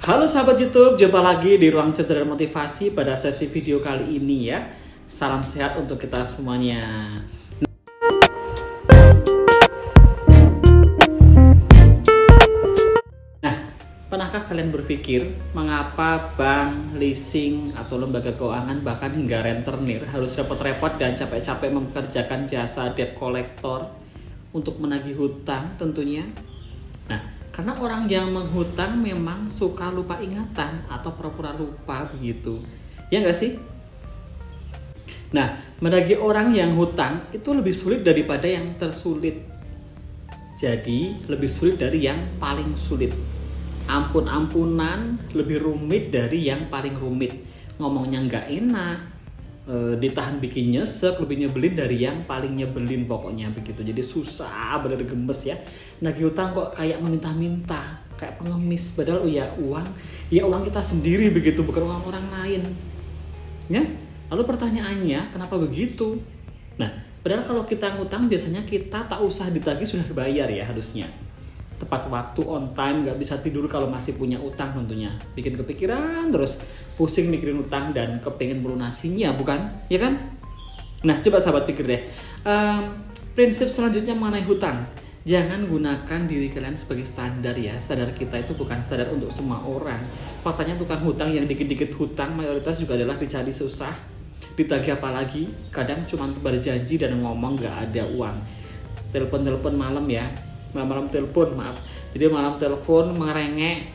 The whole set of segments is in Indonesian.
Halo sahabat YouTube, jumpa lagi di Ruang Cerita dan Motivasi pada sesi video kali ini ya. Salam sehat untuk kita semuanya. Nah, pernahkah kalian berpikir mengapa bank, leasing, atau lembaga keuangan bahkan hingga rentenir harus repot-repot dan capek-capek mempekerjakan jasa debt collector untuk menagih hutang tentunya? Nah, karena orang yang menghutang memang suka lupa ingatan atau pura-pura lupa begitu. Ya nggak sih? Nah, menagih orang yang hutang itu lebih sulit daripada yang tersulit. Jadi, lebih sulit dari yang paling sulit. Ampun-ampunan lebih rumit dari yang paling rumit. Ngomongnya nggak enak, ditahan bikin nyesek, lebih nyebelin dari yang paling nyebelin pokoknya begitu. Jadi susah, bener gemes ya. Nagih hutang kok kayak meminta-minta, kayak pengemis. Padahal ya uang kita sendiri begitu, bukan uang orang lain. Ya? Lalu pertanyaannya, kenapa begitu? Nah, padahal kalau kita ngutang biasanya kita tak usah ditagih sudah dibayar ya harusnya. Tepat waktu, on time, nggak bisa tidur kalau masih punya utang tentunya. Bikin kepikiran terus, pusing mikirin utang dan kepengen melunasinya, bukan? Ya kan? Nah, coba sahabat pikir deh. Prinsip selanjutnya mengenai hutang. Jangan gunakan diri kalian sebagai standar ya. Standar kita itu bukan standar untuk semua orang. Faktanya tukang hutang yang dikit-dikit hutang mayoritas juga adalah dicari susah, ditagih apalagi. Kadang cuma berjanji dan ngomong nggak ada uang. Telepon-telepon malam ya. Malam telepon, maaf. Jadi malam telepon merengek,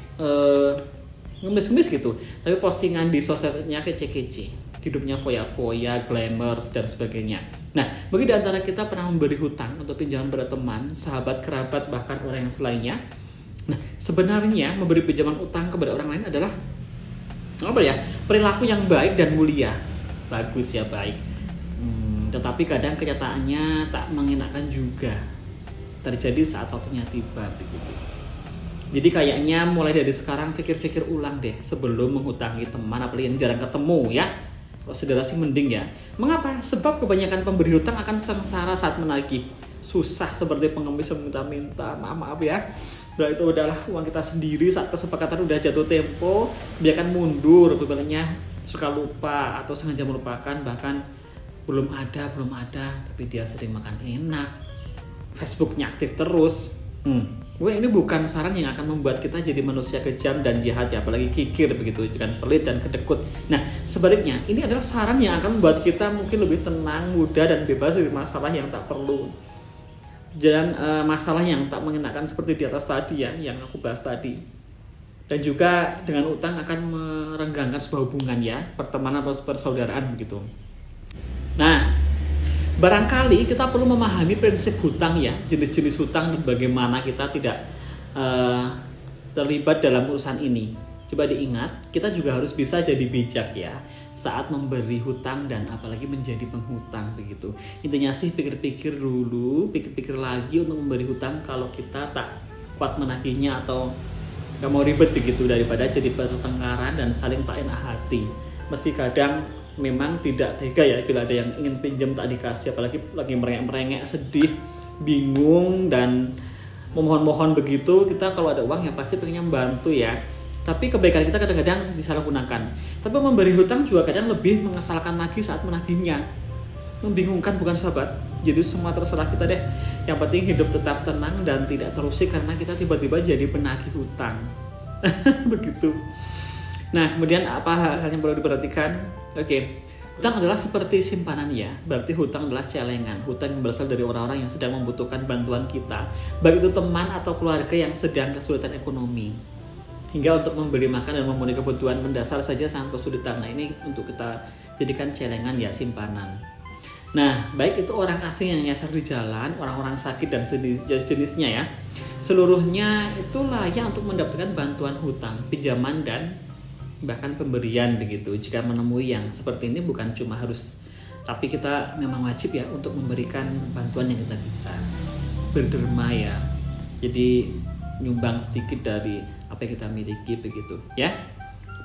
ngemis-ngemis gitu. Tapi postingan di sosmednya kece-kece. Hidupnya foya-foya, glamours dan sebagainya. Nah, bagi di antara kita pernah memberi hutang untuk pinjaman pada teman, sahabat, kerabat, bahkan orang yang selainnya. Nah, sebenarnya memberi pinjaman utang kepada orang lain adalah perilaku yang baik dan mulia. Bagus ya, baik. Tetapi kadang kenyataannya tak mengenakan juga. Terjadi saat waktunya tiba begitu. Jadi kayaknya mulai dari sekarang pikir-pikir ulang deh sebelum menghutangi teman, apalagi yang jarang ketemu ya. Kalau saudara sih mending ya. Mengapa? Sebab kebanyakan pemberi hutang akan sengsara saat menagih. Susah seperti pengemis yang minta-minta, maaf ya. Udah itu udahlah uang kita sendiri, saat kesepakatan udah jatuh tempo, biarkan mundur, bebannya suka lupa atau sengaja melupakan, bahkan belum ada, tapi dia sering makan enak. Facebooknya aktif terus. Ini bukan saran yang akan membuat kita jadi manusia kejam dan jahat ya, apalagi kikir begitu, jangan pelit dan kedekut. Nah, sebaliknya ini adalah saran yang akan membuat kita mungkin lebih tenang, mudah dan bebas dari masalah yang tak perlu. Dan masalah yang tak mengenakan seperti di atas tadi ya, yang aku bahas tadi. Dan juga dengan utang akan merenggangkan sebuah hubungan ya, pertemanan atau persaudaraan begitu. Nah, barangkali kita perlu memahami prinsip hutang ya, jenis-jenis hutang dan bagaimana kita tidak terlibat dalam urusan ini. Coba diingat, kita juga harus bisa jadi bijak ya saat memberi hutang dan apalagi menjadi penghutang begitu. Intinya sih pikir-pikir dulu, pikir-pikir lagi untuk memberi hutang kalau kita tak kuat menagihnya atau gak mau ribet begitu, daripada jadi pertengkaran dan saling tak enak hati. Meski kadang memang tidak tega ya bila ada yang ingin pinjam tak dikasih, apalagi lagi merengek-merengek, sedih, bingung dan memohon-mohon begitu. Kita kalau ada uang ya pasti pengennya membantu ya, tapi kebaikan kita kadang-kadang disalahgunakan. Tapi memberi hutang juga kadang lebih mengesalkan lagi saat menagihnya, membingungkan bukan sahabat? Jadi semua terserah kita deh, yang penting hidup tetap tenang dan tidak terusik karena kita tiba-tiba jadi penagih hutang. Begitu. Nah, kemudian apa hal yang perlu diperhatikan? Oke, hutang adalah seperti simpanan ya. Berarti hutang adalah celengan. Hutang yang berasal dari orang-orang yang sedang membutuhkan bantuan kita, baik itu teman atau keluarga yang sedang kesulitan ekonomi. Hingga untuk memberi makan dan memenuhi kebutuhan mendasar saja sangat kesulitan. Nah, ini untuk kita jadikan celengan ya, simpanan. Nah, baik itu orang asing yang nyasar di jalan, orang-orang sakit dan jenisnya ya. Seluruhnya itu layak untuk mendapatkan bantuan hutang, pinjaman dan bahkan pemberian begitu. Jika menemui yang seperti ini bukan cuma harus, tapi kita memang wajib ya untuk memberikan bantuan yang kita bisa. Berderma ya. Jadi nyumbang sedikit dari apa yang kita miliki begitu ya.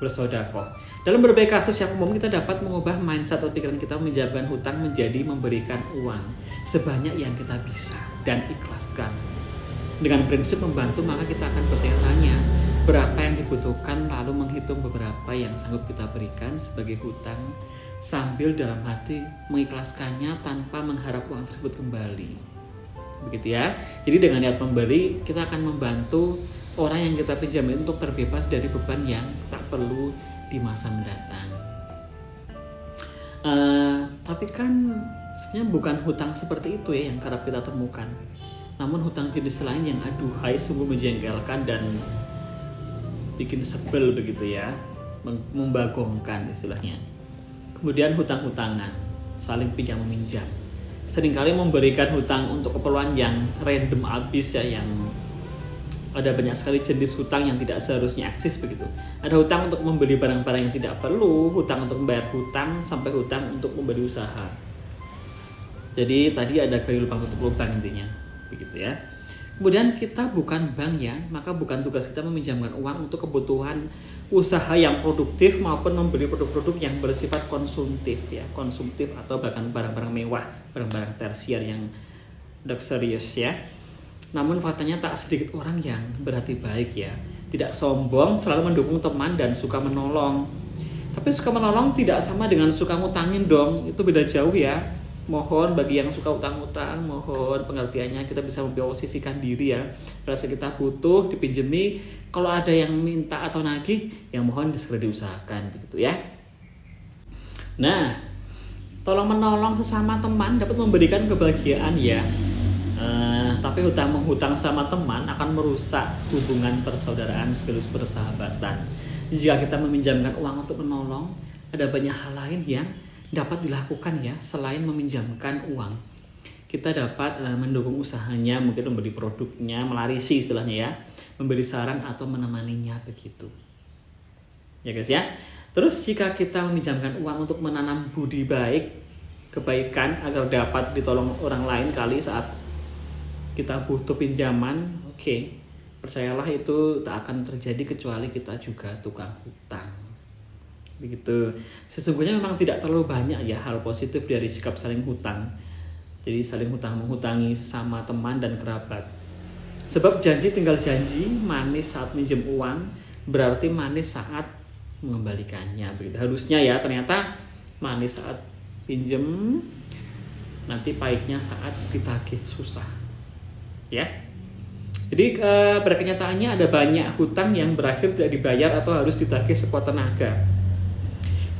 Bersedekah. Dalam berbagai kasus yang umum kita dapat mengubah mindset atau pikiran kita menjadikan hutang menjadi memberikan uang sebanyak yang kita bisa dan ikhlaskan. Dengan prinsip membantu maka kita akan bertanya-tanya, berapa yang dibutuhkan, lalu menghitung beberapa yang sanggup kita berikan sebagai hutang, sambil dalam hati mengikhlaskannya tanpa mengharap uang tersebut kembali. Begitu ya. Jadi dengan niat memberi, kita akan membantu orang yang kita pinjamin untuk terbebas dari beban yang tak perlu di masa mendatang. Tapi kan sebenarnya bukan hutang seperti itu ya yang kerap kita temukan. Namun hutang jenis lain yang aduhai sungguh menjengkelkan dan bikin sebel begitu ya, membagongkan istilahnya. Kemudian hutang-hutangan, saling pinjam meminjam. Seringkali memberikan hutang untuk keperluan yang random abis ya, yang ada banyak sekali jenis hutang yang tidak seharusnya eksis begitu. Ada hutang untuk membeli barang-barang yang tidak perlu, hutang untuk membayar hutang, sampai hutang untuk membeli usaha. Jadi tadi ada gali lubang tutup lubang intinya, begitu ya. Kemudian kita bukan bank ya, maka bukan tugas kita meminjamkan uang untuk kebutuhan usaha yang produktif maupun membeli produk-produk yang bersifat konsumtif ya, konsumtif atau bahkan barang-barang mewah, barang-barang tersier yang luxurious ya. Namun faktanya tak sedikit orang yang berhati baik ya, tidak sombong, selalu mendukung teman dan suka menolong. Tapi suka menolong tidak sama dengan suka ngutangin dong, itu beda jauh ya. Mohon bagi yang suka utang-utang, mohon pengertiannya, kita bisa memposisikan diri ya. Rasa kita butuh dipinjemi, kalau ada yang minta atau nagih, yang mohon segera diusahakan begitu ya. Nah, tolong menolong sesama teman dapat memberikan kebahagiaan ya. Tapi hutang menghutang sama teman akan merusak hubungan persaudaraan sekaligus persahabatan. Jika kita meminjamkan uang untuk menolong, ada banyak hal lain yang dapat dilakukan ya selain meminjamkan uang. Kita dapat mendukung usahanya, mungkin membeli produknya, melarisi istilahnya ya, memberi saran atau menemaninya begitu. Ya guys ya. Terus jika kita meminjamkan uang untuk menanam budi baik, kebaikan agar dapat ditolong orang lain kali saat kita butuh pinjaman, oke, percayalah itu tak akan terjadi kecuali kita juga tukang hutang. Begitu. Sesungguhnya memang tidak terlalu banyak ya hal positif dari sikap saling hutang. Jadi saling hutang menghutangi sama teman dan kerabat. Sebab janji tinggal janji, manis saat minjem uang berarti manis saat mengembalikannya. Begitu harusnya ya, ternyata manis saat pinjem, nanti pahitnya saat ditagih susah. Ya, jadi pada kenyataannya ada banyak hutang yang berakhir tidak dibayar atau harus ditagih sekuat tenaga,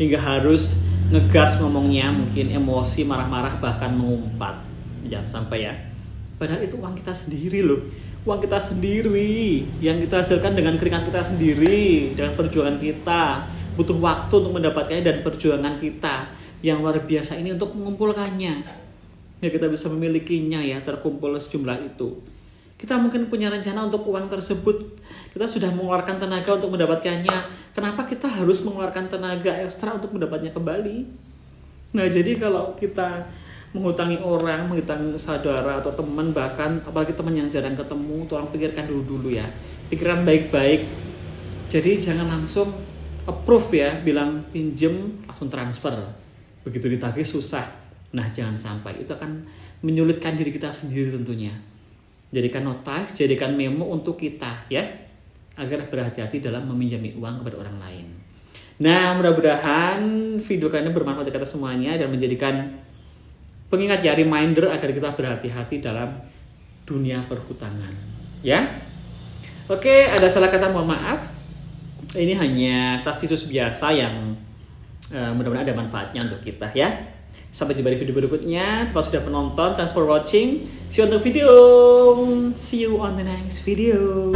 hingga harus ngegas ngomongnya, mungkin emosi, marah-marah, bahkan mengumpat. Jangan sampai ya. Padahal itu uang kita sendiri loh, uang kita sendiri yang kita hasilkan dengan keringat kita sendiri, dengan perjuangan kita. Butuh waktu untuk mendapatkannya dan perjuangan kita yang luar biasa ini untuk mengumpulkannya. Ya kita bisa memilikinya ya, terkumpul sejumlah itu. Kita mungkin punya rencana untuk uang tersebut, kita sudah mengeluarkan tenaga untuk mendapatkannya. Kenapa kita harus mengeluarkan tenaga ekstra untuk mendapatnya kembali? Nah jadi kalau kita menghutangi orang, menghutangi saudara atau teman, bahkan apalagi teman yang jarang ketemu, tolong pikirkan dulu ya, pikiran baik-baik. Jadi jangan langsung approve ya, bilang pinjem langsung transfer, begitu ditagih susah. Nah jangan sampai, itu akan menyulitkan diri kita sendiri tentunya. Jadikan notas, jadikan memo untuk kita ya, agar berhati-hati dalam meminjami uang kepada orang lain. Nah mudah-mudahan video kali ini bermanfaat untuk kita semuanya dan menjadikan pengingat ya, reminder agar kita berhati-hati dalam dunia perhutangan ya. Oke, ada salah kata mohon maaf. Ini hanya tastitus biasa yang mudah-mudahan ada manfaatnya untuk kita ya. Sampai jumpa di video berikutnya. Terima kasih sudah penonton. Thanks for watching. See you on the video. See you on the next video.